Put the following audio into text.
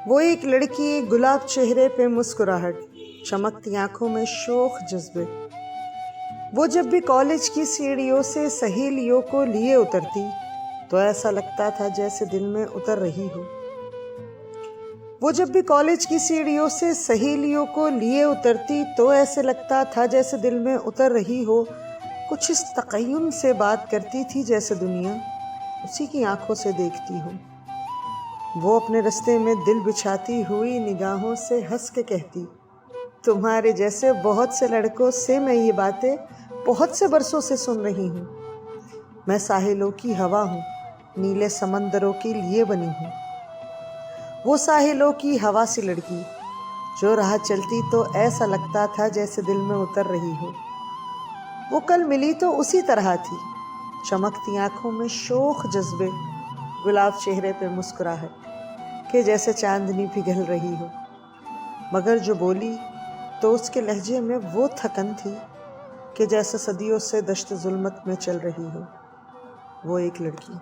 وہ ایک لڑکی گلاب چہرے پہ مسکراہٹ، چمکتی آنکھوں میں شوخ جذبے۔ وہ جب بھی کالج کی سیڑھیوں سے سہیلیوں کو لیے اترتی تو ایسا لگتا تھا جیسے دل میں اتر رہی ہو۔ وہ جب بھی کالج کی سیڑھیوں سے سہیلیوں کو لیے اترتی تو ایسے لگتا تھا جیسے دل میں اتر رہی ہو۔ کچھ اس تقین سے بات کرتی تھی جیسے دنیا اسی کی آنکھوں سے دیکھتی ہو۔ وہ اپنے رستے میں دل بچھاتی ہوئی نگاہوں سے ہنس کے کہتی، تمہارے جیسے بہت سے لڑکوں سے میں یہ باتیں بہت سے برسوں سے سن رہی ہوں۔ میں ساحلوں کی ہوا ہوں، نیلے سمندروں کے لیے بنی ہوں۔ وہ ساحلوں کی ہوا سی لڑکی جو راہ چلتی تو ایسا لگتا تھا جیسے دل میں اتر رہی ہو۔ وہ کل ملی تو اسی طرح تھی، چمکتی آنکھوں میں شوخ جذبے، گلاب چہرے پہ مسکراہٹ کہ جیسے چاندنی پگھل رہی ہو۔ مگر جو بولی تو اس کے لہجے میں وہ تھکن تھی کہ جیسے صدیوں سے دشت ظلمت میں چل رہی ہو۔ وہ ایک لڑکی